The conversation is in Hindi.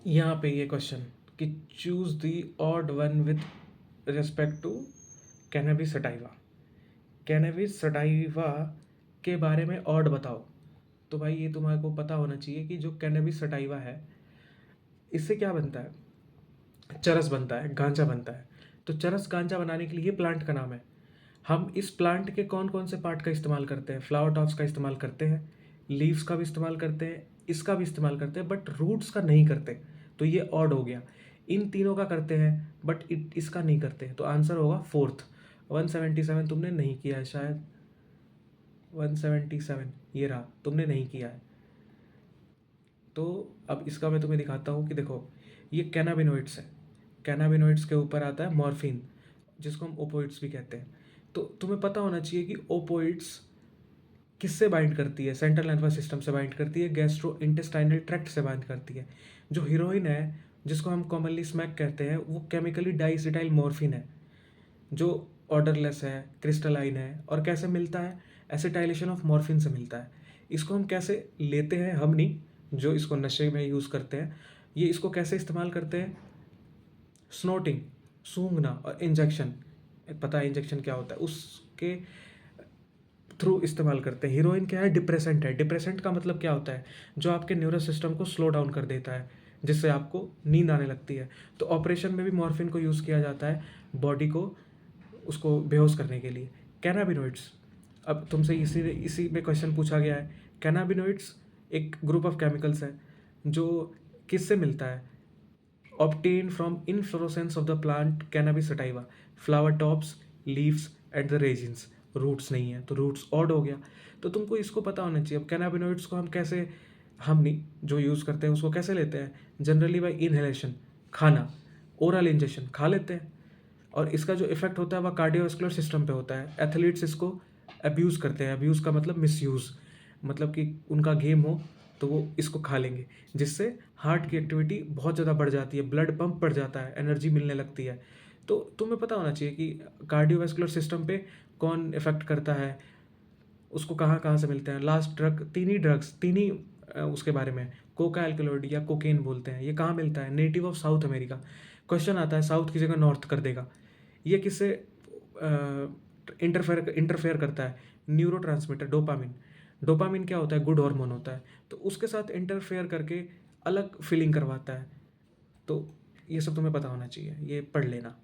यहाँ पे ये क्वेश्चन कि choose the odd one with respect to cannabis sativa. Cannabis sativa के बारे में ऑड बताओ। तो भाई ये तुम्हारे को पता होना चाहिए कि जो कैनबिस सटाइवा है इससे क्या बनता है, चरस बनता है, गांजा बनता है। तो चरस गांजा बनाने के लिए ये प्लांट का नाम है। हम इस प्लांट के कौन कौन से पार्ट का इस्तेमाल करते हैं? फ्लावर टॉप्स का इस्तेमाल करते हैं, लीव्स का भी इस्तेमाल करते हैं, इसका भी इस्तेमाल करते हैं, बट रूट्स का नहीं करते। तो ये ऑड हो गया। इन तीनों का करते हैं बट इसका नहीं करते। तो आंसर होगा फोर्थ। 177 तुमने नहीं किया है शायद। 177 ये रहा, तुमने नहीं किया है। तो अब इसका मैं तुम्हें दिखाता हूँ कि देखो ये कैनाबिनोइड्स है। कैनाबिनोइड्स के ऊपर आता है मॉर्फिन, जिसको हम ओपोइड्स भी कहते हैं। तो तुम्हें पता होना चाहिए कि ओपोइड्स किससे बाइंड करती है? सेंट्रल नर्वस सिस्टम से बाइंड करती है, गैस्ट्रो इंटेस्टाइनल ट्रैक्ट से बाइंड करती है। जो हीरोइन है, जिसको हम कॉमनली स्मैक कहते हैं, वो केमिकली डाइसिटाइल मॉर्फिन है, जो ऑर्डरलेस है, क्रिस्टलाइन है। और कैसे मिलता है? एसिटाइलेशन ऑफ मॉर्फिन से मिलता है। इसको हम कैसे लेते हैं? हम नहीं, जो इसको नशे में यूज़ करते हैं। ये इसको कैसे इस्तेमाल करते हैं? स्नोटिंग, सूंघना, और इंजेक्शन। पता है इंजेक्शन क्या होता है? उसके थ्रू इस्तेमाल करते हैं। हीरोइन क्या है? डिप्रेसेंट है। डिप्रेसेंट का मतलब क्या होता है? जो आपके न्यूरस सिस्टम को स्लो डाउन कर देता है, जिससे आपको नींद आने लगती है। तो ऑपरेशन में भी मॉर्फिन को यूज़ किया जाता है, बॉडी को उसको बेहोश करने के लिए। कैनाबिनोइड्स, अब तुमसे इसी इसी में क्वेश्चन पूछा गया है। कैनाबिनोइड्स एक ग्रुप ऑफ केमिकल्स है जो किससे मिलता है? obtained from inflorescence of the plant cannabis sativa, flower tops, leaves and the raisins। Roots नहीं है तो रूट्स ऑड हो गया। तो तुमको इसको पता होना चाहिए। अब कैनाबिनोइड्स को हम कैसे, हम नहीं, जो यूज़ करते हैं उसको कैसे लेते हैं? जनरली बाई इनहेलेशन, खाना, ओरल इंजेक्शन, खा लेते हैं। और इसका जो इफेक्ट होता है वह कार्डियोवास्कुलर सिस्टम पे होता है। एथलीट्स इसको अब्यूज़ करते हैं। अब्यूज़ का मतलब मिसयूज़, मतलब कि उनका गेम हो तो वो इसको खा लेंगे, जिससे हार्ट की एक्टिविटी बहुत ज़्यादा बढ़ जाती है, ब्लड पंप बढ़ जाता है, एनर्जी मिलने लगती है। तो तुम्हें पता होना चाहिए कि कार्डियोवास्कुलर सिस्टम पे कौन इफेक्ट करता है, उसको कहाँ कहाँ से मिलते हैं। लास्ट ड्रग, तीन ही ड्रग्स, तीन ही उसके बारे में, कोका एल्कलॉइड या कोकेन बोलते हैं। ये कहाँ मिलता है? Native of south America. Question आता है साउथ की जगह नॉर्थ कर देगा। ये किससे इंटरफेयर करता है? Neuro transmitter dopamine. डोपामिन क्या होता है? गुड हार्मोन होता है। तो उसके साथ इंटरफेयर करके अलग फीलिंग करवाता है। तो ये सब तुम्हें पता होना चाहिए, ये पढ़ लेना।